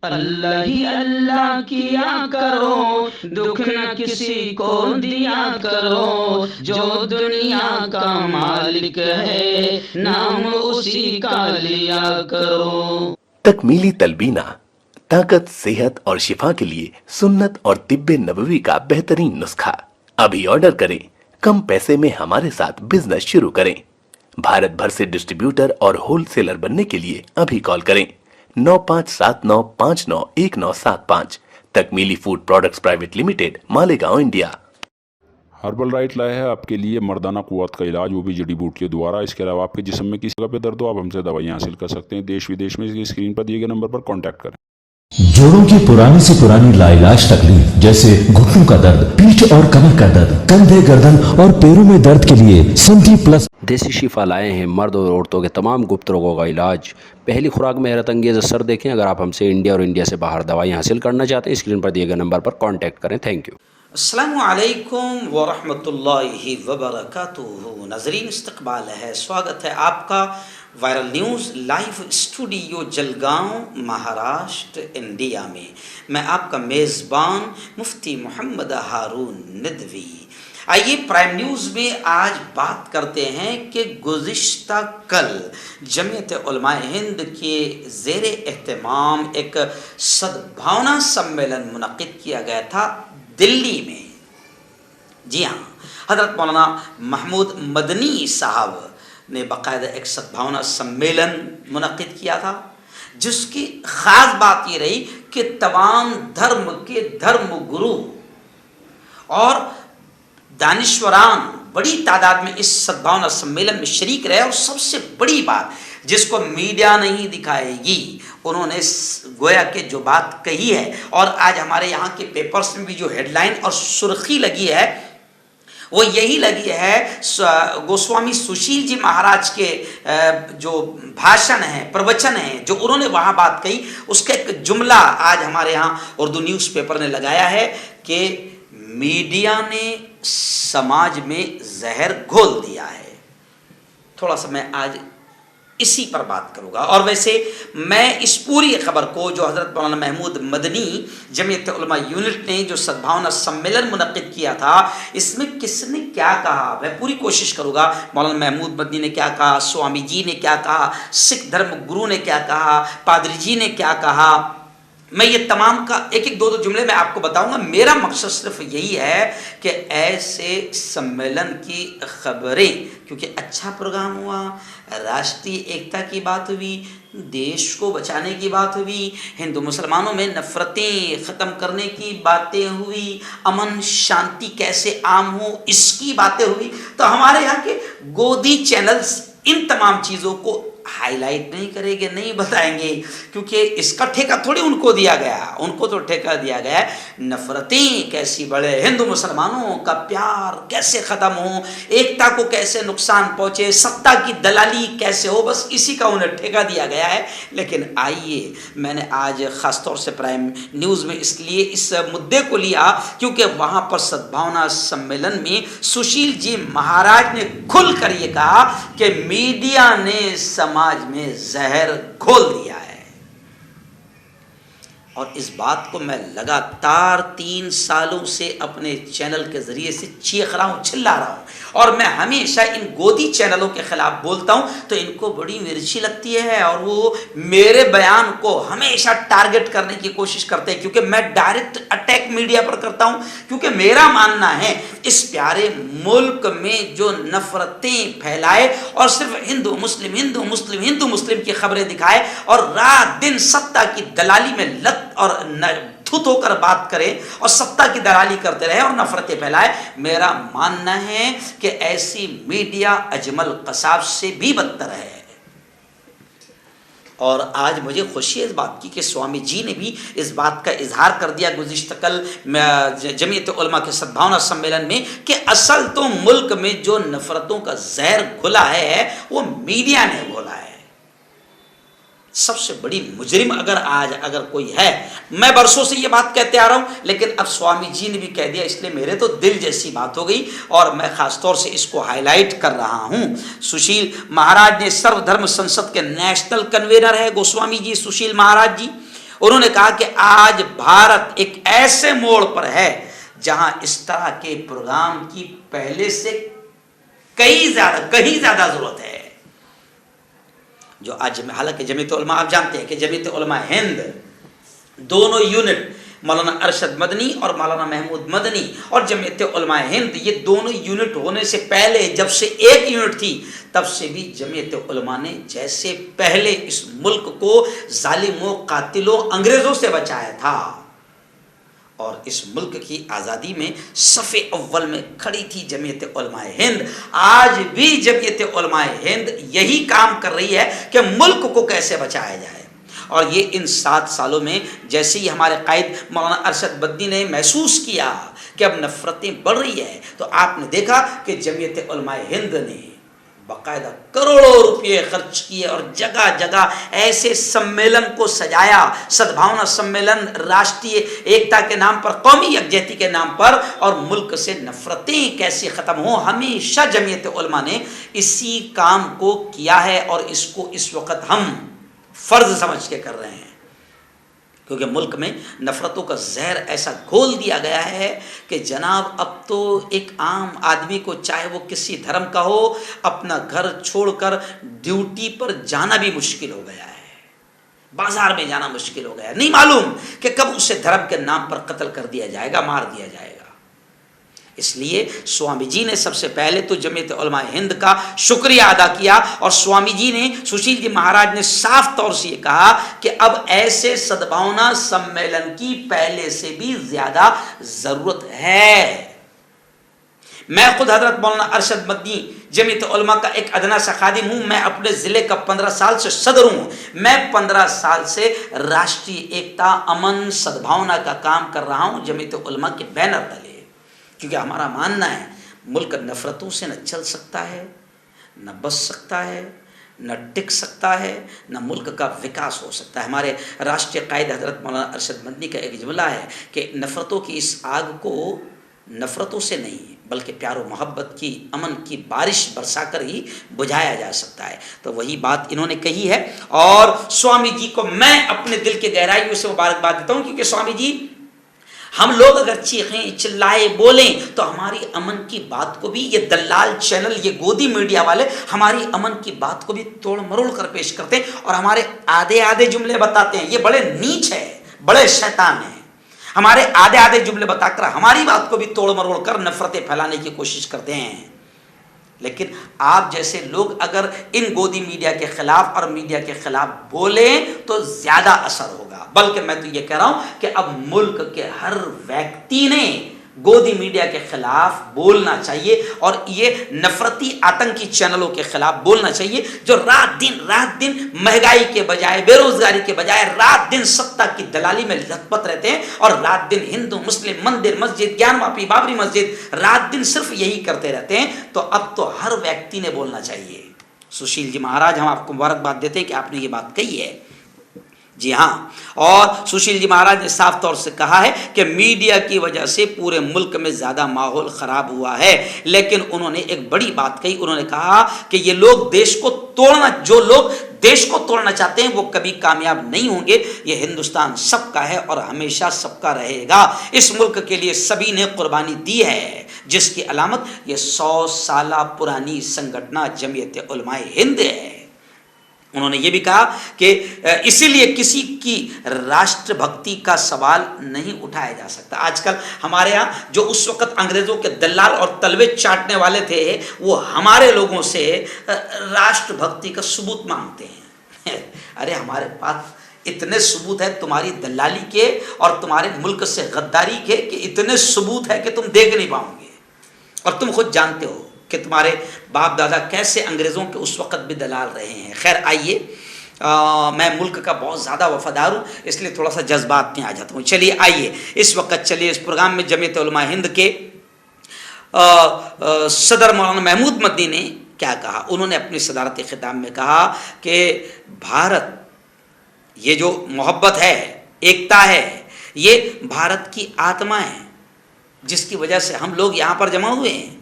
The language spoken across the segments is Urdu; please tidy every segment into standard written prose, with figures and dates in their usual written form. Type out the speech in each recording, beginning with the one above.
اللہ ہی اللہ کیا کرو، دکھ نہ کسی کو دیا کرو، جو دنیا کا مالک ہے نام اسی کا لیا کرو۔ تکمیلی تلبینہ طاقت، صحت اور شفا کے لیے سنت اور طب نبوی کا بہترین نسخہ۔ ابھی آرڈر کریں، کم پیسے میں ہمارے ساتھ بزنس شروع کریں۔ بھارت بھر سے ڈسٹریبیوٹر اور ہول سیلر بننے کے لیے ابھی کال کریں 9579591975۔ تکمیلی food products private limited, Malegaon, India. Herbal right لائے ہے آپ کے لیے مردانہ قوت کا علاج، وہ بھی جڑی بوٹیوں دوارا۔ اس کے علاوہ آپ کے جسم میں کسی جگہ پہ درد ہو، آپ ہم سے دوائیاں حاصل کر سکتے ہیں دیش ودیش میں۔ اسکرین پر دیے گئے نمبر پر کانٹیکٹ کریں۔ جوڑوں کی پرانی سے پرانی لاعلاج تکلیف جیسے گھٹنوں کا درد، پیٹھ اور کمر کا درد، کندھے، گردن اور پیروں میں درد کے لیے سنٹی پلس دیسی شفا لائے ہیں مرد اور عورتوں کے تمام گپت روگوں کا علاج۔ پہلی خوراک میں حیرت انگیز اثر دیکھیں۔ اگر آپ ہم سے انڈیا اور انڈیا سے باہر دوائیں حاصل کرنا چاہتے ہیں، اسکرین پر دیے گئے نمبر پر کانٹیکٹ کریں۔ Thank you. السلام علیکم ورحمۃ اللہ وبرکاتہ۔ ناظرین، استقبال ہے، سواگت ہے آپ کا viral news live studio Jalgaon, Maharashtra, India میں۔ میں آپ کا میزبان مفتی محمد ہارون ندوی۔ آئیے پرائم نیوز میں آج بات کرتے ہیں کہ گزشتہ کل جمعیت علماء ہند کے زیر اہتمام ایک سدبھاونا سمیلن منعقد کیا گیا تھا دلی میں۔ جی ہاں، حضرت مولانا محمود مدنی صاحب نے باقاعدہ ایک سدبھاونا سمیلن منعقد کیا تھا، جس کی خاص بات یہ رہی کہ تمام دھرم کے دھرم گرو اور دانشوران بڑی تعداد میں اس سدبھاونا سمیلن میں شریک رہے، اور سب سے بڑی بات جس کو میڈیا نہیں دکھائے گی، انہوں نے گویا کہ جو بات کہی ہے، اور آج ہمارے یہاں کے پیپرز میں بھی جو ہیڈ لائن اور سرخی لگی ہے وہ یہی لگی ہے، گوسوامی سشیل جی مہاراج کے جو بھاشن ہیں، پروچن ہیں، جو انہوں نے وہاں بات کہی، اس کا ایک جملہ آج ہمارے یہاں اردو نیوز پیپر نے لگایا ہے کہ میڈیا نے سماج میں زہر گھول دیا ہے۔ تھوڑا سا میں آج اسی پر بات کروں گا، اور ویسے میں اس پوری خبر کو جو حضرت مولانا محمود مدنی جمعیت علماء یونٹ نے جو سدبھاونا سمیلن منعقد کیا تھا، اس میں کس نے کیا کہا، میں پوری کوشش کروں گا۔ مولانا محمود مدنی نے کیا کہا، سوامی جی نے کیا کہا، سکھ دھرم گرو نے کیا کہا، پادری جی نے کیا کہا، میں یہ تمام کا ایک ایک دو جملے میں آپ کو بتاؤں گا۔ میرا مقصد صرف یہی ہے کہ ایسے سمیلن کی خبریں، کیونکہ اچھا پروگرام ہوا، راشٹری ایکتا کی بات ہوئی، دیش کو بچانے کی بات ہوئی، ہندو مسلمانوں میں نفرتیں ختم کرنے کی باتیں ہوئی، امن شانتی کیسے عام ہو اس کی باتیں ہوئی، تو ہمارے یہاں کے گودی چینلز ان تمام چیزوں کو ہائی لائٹ نہیں کریں گے، نہیں بتائیں گے، کیونکہ اس کا ٹھیکہ تھوڑی ان کو دیا گیا، ان کو تو ٹھیکہ دیا گیا ہے نفرتیں کیسی بڑھے، ہندو مسلمانوں کا پیار کیسے ختم ہو، ایکتا کو کیسے نقصان پہنچے، ستا کی دلالی کیسے ہو، بس اسی کا انہیں ٹھیکہ دیا گیا ہے۔ لیکن آئیے، میں نے آج خاص طور سے پرائم نیوز میں اس لیے اس مدعے کو لیا کیونکہ وہاں پر سدبھاونا سمیلن میں سشیل جی مہاراج نے کھل کر یہ کہا کہ میڈیا نے سماج میں زہر گھول دیا ہے، اور اس بات کو میں لگاتار 3 سالوں سے اپنے چینل کے ذریعے سے چیخ رہا ہوں، چلا رہا ہوں، اور میں ہمیشہ ان گودی چینلوں کے خلاف بولتا ہوں تو ان کو بڑی مرچی لگتی ہے، اور وہ میرے بیان کو ہمیشہ ٹارگٹ کرنے کی کوشش کرتے ہیں، کیونکہ میں ڈائریکٹ اٹیک میڈیا پر کرتا ہوں، کیونکہ میرا ماننا ہے اس پیارے ملک میں جو نفرتیں پھیلائے اور صرف ہندو مسلم ہندو مسلم ہندو مسلم کی خبریں دکھائے، اور رات دن ستا کی دلالی میں لت اور دھت ہو کر بات کرے اور ستا کی دلالی کرتے رہے اور نفرتیں پھیلائے، میرا ماننا ہے کہ ایسی میڈیا اجمل قصاب سے بھی بدتر ہے۔ اور آج مجھے خوشی ہے اس بات کی کہ سوامی جی نے بھی اس بات کا اظہار کر دیا گزشتہ کل جمعیت علماء کے سدبھاونا سمیلن میں کہ اصل تو ملک میں جو نفرتوں کا زہر گھلا ہے وہ میڈیا نے گھولا ہے۔ سب سے بڑی مجرم اگر کوئی ہے، میں برسوں سے یہ بات کہتے آ رہا ہوں، لیکن اب سوامی جی نے بھی کہہ دیا، اس لیے میرے تو دل جیسی بات ہو گئی، اور میں خاص طور سے اس کو ہائی لائٹ کر رہا ہوں۔ سشیل مہاراج نے سرو دھرم سنسد کے نیشنل کنوینر ہے گوسوامی جی سشیل مہاراج جی، انہوں نے کہا کہ آج بھارت ایک ایسے موڑ پر ہے جہاں اس طرح کے پروگرام کی پہلے سے کہیں زیادہ ضرورت ہے. جو آج حالانکہ جمعیت علماء آپ جانتے ہیں کہ جمعیت علماء ہند دونوں یونٹ مولانا ارشد مدنی اور مولانا محمود مدنی اور جمعیت علماء ہند یہ دونوں یونٹ ہونے سے پہلے جب سے ایک یونٹ تھی تب سے بھی جمعیت علماء نے جیسے پہلے اس ملک کو ظالموں قاتلوں انگریزوں سے بچایا تھا اور اس ملک کی آزادی میں صف اول میں کھڑی تھی جمعیت علماء ہند، آج بھی جمعیت علماء ہند یہی کام کر رہی ہے کہ ملک کو کیسے بچایا جائے. اور یہ ان 7 سالوں میں جیسے ہی ہمارے قائد مولانا ارشد مدنی نے محسوس کیا کہ اب نفرتیں بڑھ رہی ہیں تو آپ نے دیکھا کہ جمعیت علماء ہند نے باقاعدہ کروڑوں روپے خرچ کیے اور جگہ جگہ ایسے سمیلن کو سجایا، سدبھاونا سمیلن راشٹریہ ایکتا کے نام پر، قومی یکجہتی کے نام پر، اور ملک سے نفرتیں کیسے ختم ہوں. ہمیشہ جمعیت علماء نے اسی کام کو کیا ہے اور اس کو اس وقت ہم فرض سمجھ کے کر رہے ہیں کیونکہ ملک میں نفرتوں کا زہر ایسا گھول دیا گیا ہے کہ جناب اب تو ایک عام آدمی کو چاہے وہ کسی دھرم کا ہو اپنا گھر چھوڑ کر ڈیوٹی پر جانا بھی مشکل ہو گیا ہے، بازار میں جانا مشکل ہو گیا ہے. نہیں معلوم کہ کب اسے دھرم کے نام پر قتل کر دیا جائے گا، مار دیا جائے گا. اس لیے سوامی جی نے سب سے پہلے تو جمعیت علماء ہند کا شکریہ ادا کیا اور سوامی جی نے، سشیل جی مہاراج نے صاف طور سے یہ کہا کہ اب ایسے سدبھاونا سمیلن کی پہلے سے بھی زیادہ ضرورت ہے. میں خود حضرت مولانا ارشد مدنی جمعیت علماء کا ایک ادنا سا خادم ہوں. میں اپنے ضلع کا 15 سال سے صدر ہوں. میں 15 سال سے راشٹریہ ایکتا، امن، سدبھاونا کا کام کر رہا ہوں جمعیت علماء کے بینر تلے، کیونکہ ہمارا ماننا ہے ملک نفرتوں سے نہ چل سکتا ہے، نہ بچ سکتا ہے، نہ ٹک سکتا ہے، نہ ملک کا وکاس ہو سکتا ہے. ہمارے راشٹریہ قائد حضرت مولانا ارشد مدنی کا ایک جملہ ہے کہ نفرتوں کی اس آگ کو نفرتوں سے نہیں بلکہ پیار و محبت کی، امن کی بارش برسا کر ہی بجھایا جا سکتا ہے. تو وہی بات انہوں نے کہی ہے اور سوامی جی کو میں اپنے دل کے گہرائیوں سے مبارکباد دیتا ہوں کیونکہ سوامی جی، ہم لوگ اگر چیخیں چلائے بولیں تو ہماری امن کی بات کو بھی یہ دلال چینل، یہ گودی میڈیا والے ہماری امن کی بات کو بھی توڑ مروڑ کر پیش کرتے ہیں اور ہمارے آدھے جملے بتاتے ہیں. یہ بڑے نیچ ہے، بڑے شیطان ہیں. ہمارے آدھے جملے بتا کر ہماری بات کو بھی توڑ مروڑ کر نفرتیں پھیلانے کی کوشش کرتے ہیں. لیکن آپ جیسے لوگ اگر ان گودی میڈیا کے خلاف اور میڈیا کے خلاف بولیں تو زیادہ اثر ہوگا. بلکہ میں تو یہ کہہ رہا ہوں کہ اب ملک کے ہر ویکتی نے گودی میڈیا کے خلاف بولنا چاہیے اور یہ نفرتی آتنکی چینلوں کے خلاف بولنا چاہیے جو رات دن مہنگائی کے بجائے، بے روزگاری کے بجائے رات دن سطح کی دلالی میں لت پت رہتے ہیں اور رات دن ہندو مسلم مندر مسجد گیان واپی بابری مسجد رات دن صرف یہی کرتے رہتے ہیں. تو اب تو ہر ویکتی نے بولنا چاہیے. سشیل جی مہاراج، ہم آپ کو مبارکباد دیتے ہیں کہ آپ نے یہ بات کہی ہے. جی ہاں، اور سشیل جی مہاراج نے صاف طور سے کہا ہے کہ میڈیا کی وجہ سے پورے ملک میں زیادہ ماحول خراب ہوا ہے. لیکن انہوں نے ایک بڑی بات کہی، انہوں نے کہا کہ یہ لوگ جو لوگ دیش کو توڑنا چاہتے ہیں وہ کبھی کامیاب نہیں ہوں گے. یہ ہندوستان سب کا ہے اور ہمیشہ سب کا رہے گا. اس ملک کے لیے سبھی نے قربانی دی ہے جس کی علامت یہ 100 سالہ پرانی سنگھٹنا جمعیت علماء ہند ہے. انہوں نے یہ بھی کہا کہ اسی لیے کسی کی راشٹر بھکتی کا سوال نہیں اٹھایا جا سکتا. آج کل ہمارے ہاں جو اس وقت انگریزوں کے دلال اور تلوے چاٹنے والے تھے وہ ہمارے لوگوں سے راشٹر بھکتی کا ثبوت مانگتے ہیں. ارے ہمارے پاس اتنے ثبوت ہے تمہاری دلالی کے اور تمہارے ملک سے غداری کے کہ اتنے ثبوت ہے کہ تم دیکھ نہیں پاؤ گے. اور تم خود جانتے ہو کہ تمہارے باپ دادا کیسے انگریزوں کے اس وقت بھی دلال رہے ہیں. خیر آئیے، میں ملک کا بہت زیادہ وفادار ہوں اس لیے تھوڑا سا جذبات میں آ جاتا ہوں. چلیے آئیے اس وقت اس پروگرام میں جمعیت علماء ہند کے صدر مولانا محمود مدنی نے کیا کہا. انہوں نے اپنی صدارتی خطاب میں کہا کہ بھارت، یہ جو محبت ہے، ایکتا ہے، یہ بھارت کی آتما ہے جس کی وجہ سے ہم لوگ یہاں پر جمع ہوئے ہیں.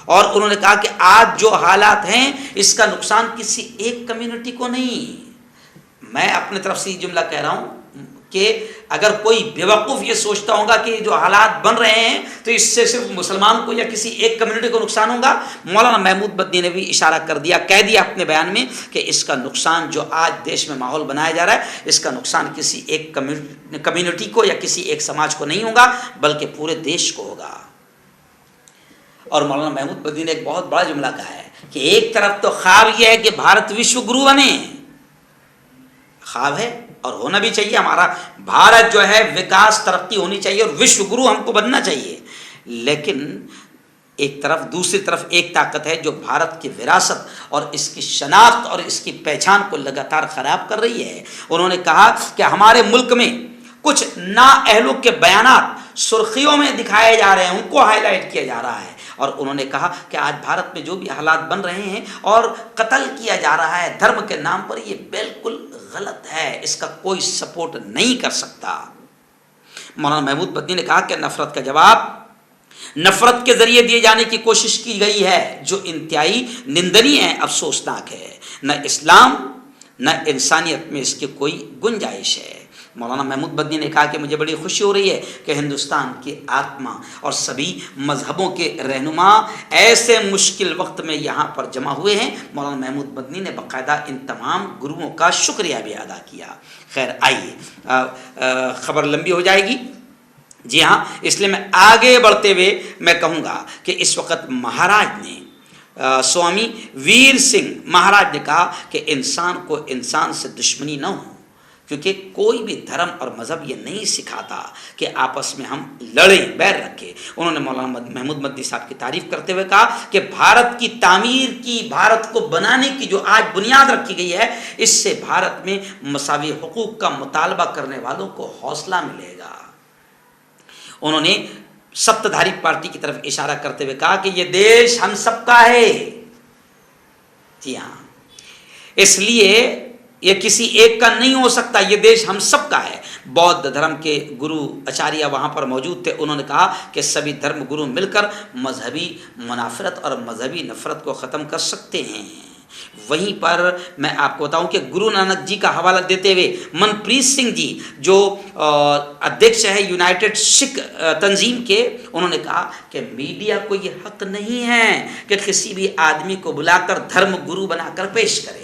اور انہوں نے کہا کہ آج جو حالات ہیں اس کا نقصان کسی ایک کمیونٹی کو نہیں. میں اپنے طرف سے یہ جملہ کہہ رہا ہوں کہ اگر کوئی بیوقوف یہ سوچتا ہوگا کہ جو حالات بن رہے ہیں تو اس سے صرف مسلمان کو یا کسی ایک کمیونٹی کو نقصان ہوگا، مولانا محمود مدنی نے بھی اشارہ کر دیا، کہہ دیا اپنے بیان میں کہ اس کا نقصان جو آج دیش میں ماحول بنایا جا رہا ہے، اس کا نقصان کسی ایک کمیونٹی کو یا کسی ایک سماج کو نہیں ہوگا بلکہ پورے دیش کو ہوگا۔ اور مولانا محمود مدنی نے ایک بہت بڑا جملہ کہا ہے کہ ایک طرف تو خواب یہ ہے کہ بھارت وشو گرو بنے، خواب ہے اور ہونا بھی چاہیے، ہمارا بھارت جو ہے وکاس ترقی ہونی چاہیے اور وشو گرو ہم کو بننا چاہیے، لیکن ایک طرف دوسری طرف ایک طاقت ہے جو بھارت کی وراثت اور اس کی شناخت اور اس کی پہچان کو لگاتار خراب کر رہی ہے۔ انہوں نے کہا کہ ہمارے ملک میں کچھ نااہلوں کے بیانات سرخیوں میں دکھائے جا رہے ہیں، ان کو ہائی لائٹ کیا جا رہا ہے، اور انہوں نے کہا کہ آج بھارت میں جو بھی حالات بن رہے ہیں اور قتل کیا جا رہا ہے دھرم کے نام پر، یہ بالکل غلط ہے، اس کا کوئی سپورٹ نہیں کر سکتا۔ مولانا محمود مدنی نے کہا کہ نفرت کا جواب نفرت کے ذریعے دیے جانے کی کوشش کی گئی ہے جو انتہائی نندنی ہے، افسوسناک ہے، نہ اسلام نہ انسانیت میں اس کی کوئی گنجائش ہے۔ مولانا محمود مدنی نے کہا کہ مجھے بڑی خوشی ہو رہی ہے کہ ہندوستان کی آتما اور سبھی مذہبوں کے رہنما ایسے مشکل وقت میں یہاں پر جمع ہوئے ہیں۔ مولانا محمود مدنی نے باقاعدہ ان تمام گروؤں کا شکریہ بھی ادا کیا۔ خیر آئیے، خبر لمبی ہو جائے گی، جی ہاں، اس لیے میں آگے بڑھتے ہوئے میں کہوں گا کہ اس وقت مہاراج نے سوامی ویر سنگھ مہاراج نے کہا کہ انسان کو انسان سے دشمنی نہ ہو، کیونکہ کوئی بھی دھرم اور مذہب یہ نہیں سکھاتا کہ آپس میں ہم لڑیں، بیر رکھیں۔ انہوں نے مولانا محمود مدنی صاحب کی تعریف کرتے ہوئے کہا کہ بھارت کی تعمیر کی، بھارت کو بنانے کی جو آج بنیاد رکھی گئی ہے، اس سے بھارت میں مساوی حقوق کا مطالبہ کرنے والوں کو حوصلہ ملے گا۔ انہوں نے ستدھاری پارٹی کی طرف اشارہ کرتے ہوئے کہا کہ یہ دیش ہم سب کا ہے، جی ہاں، اس لیے یہ کسی ایک کا نہیں ہو سکتا، یہ دیش ہم سب کا ہے۔ بودھ دھرم کے گرو آچاریہ وہاں پر موجود تھے، انہوں نے کہا کہ سبھی دھرم گرو مل کر مذہبی منافرت اور مذہبی نفرت کو ختم کر سکتے ہیں۔ وہیں پر میں آپ کو بتاؤں کہ گرو نانک جی کا حوالہ دیتے ہوئے منپریت سنگھ جی جو ادھیکش ہے یونائٹڈ سکھ تنظیم کے، انہوں نے کہا کہ میڈیا کو یہ حق نہیں ہے کہ کسی بھی آدمی کو بلا کر دھرم گرو بنا کر پیش کرے۔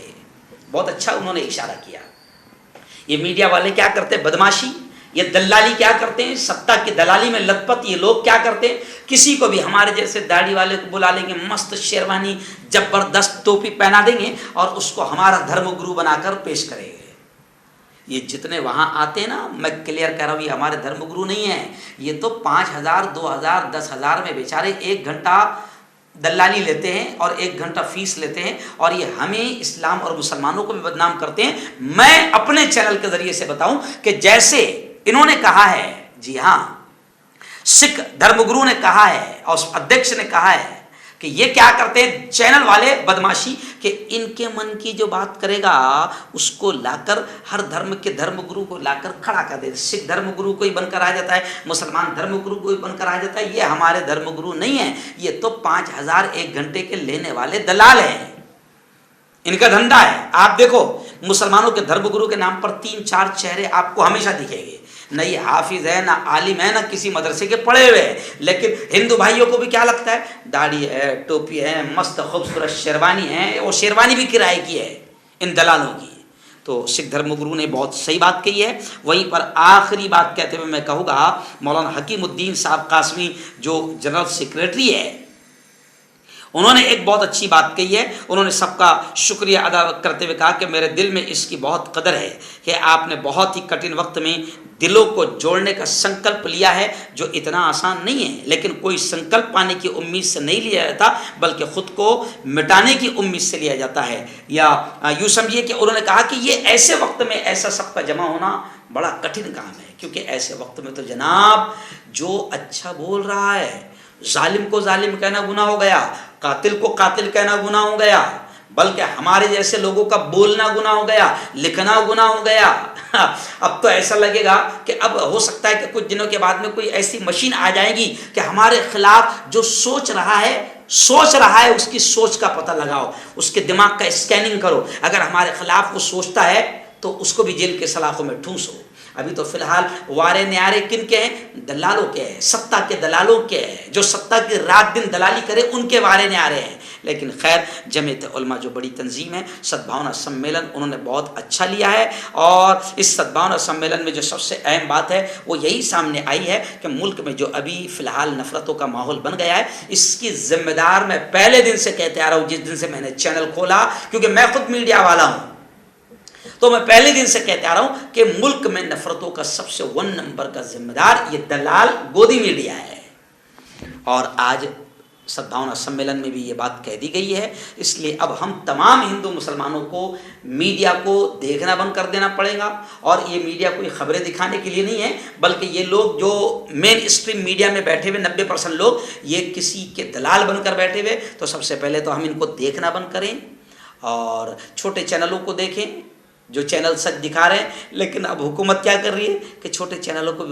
بہت اچھا انہوں نے اشارہ کیا۔ یہ میڈیا والے کیا کرتے ہیں؟ بدماشی، یہ دلالی کیا کرتے ہیں؟ ستا کی دلالی میں لت پت یہ لوگ کیا کرتے ہیں؟ کسی کو بھی ہمارے جیسے داڑھی والے کو بلا لیں گے، مست شیروانی زبردست ٹوپی پہنا دیں گے اور اس کو ہمارا دھرم گرو بنا کر پیش کریں گے۔ یہ جتنے وہاں آتے ہیں نا، میں کلیئر کہہ رہا ہوں، یہ ہمارے دھرم گرو نہیں ہیں، یہ تو 5000 2000 10,000 میں بیچارے 1 گھنٹہ دلالی لیتے ہیں اور 1 گھنٹہ فیس لیتے ہیں، اور یہ ہمیں اسلام اور مسلمانوں کو بھی بدنام کرتے ہیں۔ میں اپنے چینل کے ذریعے سے بتاؤں کہ جیسے انہوں نے کہا ہے، جی ہاں، سکھ دھرم گرو نے کہا ہے اور ادھیکش نے کہا ہے کہ یہ کیا کرتے ہیں چینل والے بدماشی، کہ ان کے من کی جو بات کرے گا اس کو لا کر ہر دھرم کے دھرم گرو کو لا کر کھڑا کر دے۔ سکھ دھرم گرو کوئی بن کر آ جاتا ہے، مسلمان دھرم گرو کوئی بن کر آ جاتا ہے، یہ ہمارے دھرم گرو نہیں ہیں، یہ تو 5000 1 گھنٹے کے لینے والے دلال ہیں، ان کا دھندا ہے۔ آپ دیکھو مسلمانوں کے دھرم گرو کے نام پر 3-4 چہرے آپ کو ہمیشہ دکھیں گے، نہ یہ حافظ ہے، نہ عالم ہے، نہ کسی مدرسے کے پڑھے ہوئے ہیں، لیکن ہندو بھائیوں کو بھی کیا لگتا ہے؟ داڑھی ہے، ٹوپی ہے، مست خوبصورت شیروانی ہے، وہ شیروانی بھی کرائے کی ہے ان دلالوں کی۔ تو سکھ دھرم گرو نے بہت صحیح بات کہی ہے۔ وہیں پر آخری بات کہتے ہوئے میں کہوں گا، مولانا حکیم الدین صاحب قاسمی جو جنرل سیکریٹری ہے، انہوں نے ایک بہت اچھی بات کہی ہے۔ انہوں نے سب کا شکریہ ادا کرتے ہوئے کہا کہ میرے دل میں اس کی بہت قدر ہے کہ آپ نے بہت ہی کٹھن وقت میں دلوں کو جوڑنے کا سنکلپ لیا ہے، جو اتنا آسان نہیں ہے، لیکن کوئی سنکلپ پانے کی امید سے نہیں لیا جاتا بلکہ خود کو مٹانے کی امید سے لیا جاتا ہے۔ یا یوں سمجھیے کہ انہوں نے کہا کہ یہ ایسے وقت میں ایسا سب کا جمع ہونا بڑا کٹھن کام ہے، کیونکہ ایسے وقت میں تو جناب جو اچھا بول رہا ہے، ظالم کو ظالم کہنا گناہ ہو گیا، قاتل کو قاتل کہنا گناہ ہو گیا، بلکہ ہمارے جیسے لوگوں کا بولنا گناہ ہو گیا، لکھنا گناہ ہو گیا۔ اب تو ایسا لگے گا کہ اب ہو سکتا ہے کہ کچھ دنوں کے بعد میں کوئی ایسی مشین آ جائے گی کہ ہمارے خلاف جو سوچ رہا ہے اس کی سوچ کا پتہ لگاؤ، اس کے دماغ کا اسکیننگ کرو، اگر ہمارے خلاف وہ سوچتا ہے تو اس کو بھی جیل کے سلاخوں میں ٹھونسو۔ ابھی تو فی الحال وارے نیارے کن کے ہیں؟ دلالوں کے ہیں، سطح کے دلالوں کے ہیں، جو سطح کی رات دن دلالی کرے ان کے وارے نیارے ہیں. لیکن خیر جمعیت علماء جو بڑی تنظیم ہے، سدبھاونا سمیلن انہوں نے بہت اچھا لیا ہے. اور اس سدبھاونا سمیلن میں جو سب سے اہم بات ہے وہ یہی سامنے آئی ہے کہ ملک میں جو ابھی فی الحال نفرتوں کا ماحول بن گیا ہے، اس کی ذمہ دار میں پہلے دن سے کہتے آ رہا ہوں، جس دن سے میں نے چینل کھولا، کیونکہ میں خود میڈیا والا ہوں، تو میں پہلے دن سے کہتے آ رہا ہوں کہ ملک میں نفرتوں کا سب سے 1 نمبر کا ذمہ دار یہ دلال گودی میڈیا ہے. اور آج سدبھاونا سمیلن میں بھی یہ بات کہہ دی گئی ہے. اس لیے اب ہم تمام ہندو مسلمانوں کو میڈیا کو دیکھنا بند کر دینا پڑے گا. اور یہ میڈیا کوئی خبریں دکھانے کے لیے نہیں ہے، بلکہ یہ لوگ جو مین اسٹریم میڈیا میں بیٹھے ہوئے 90% لوگ یہ کسی کے دلال بن کر بیٹھے ہوئے. تو سب سے پہلے تو ہم ان کو دیکھنا بند کریں اور چھوٹے چینلوں کو دیکھیں جو چینل سچ دکھا رہے ہیں. لیکن اب حکومت کیا کر رہی ہے کہ چھوٹے چینلوں کو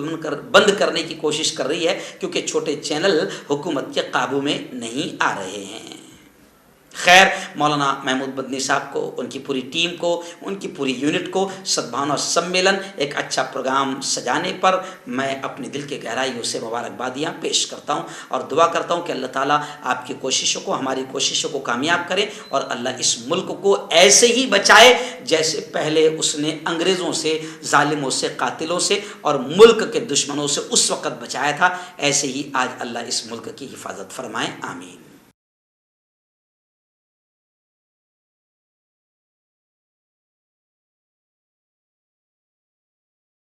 بند کرنے کی کوشش کر رہی ہے، کیونکہ چھوٹے چینل حکومت کے قابو میں نہیں آ رہے ہیں. خیر مولانا محمود مدنی صاحب کو، ان کی پوری ٹیم کو، ان کی پوری یونٹ کو سدبھاونا سمیلن ایک اچھا پروگرام سجانے پر میں اپنے دل کے گہرائیوں سے مبارکبادیاں پیش کرتا ہوں اور دعا کرتا ہوں کہ اللہ تعالیٰ آپ کی کوششوں کو، ہماری کوششوں کو کامیاب کرے اور اللہ اس ملک کو ایسے ہی بچائے جیسے پہلے اس نے انگریزوں سے، ظالموں سے، قاتلوں سے اور ملک کے دشمنوں سے اس وقت بچایا تھا. ایسے ہی آج اللہ اس ملک کی حفاظت فرمائے. آمین.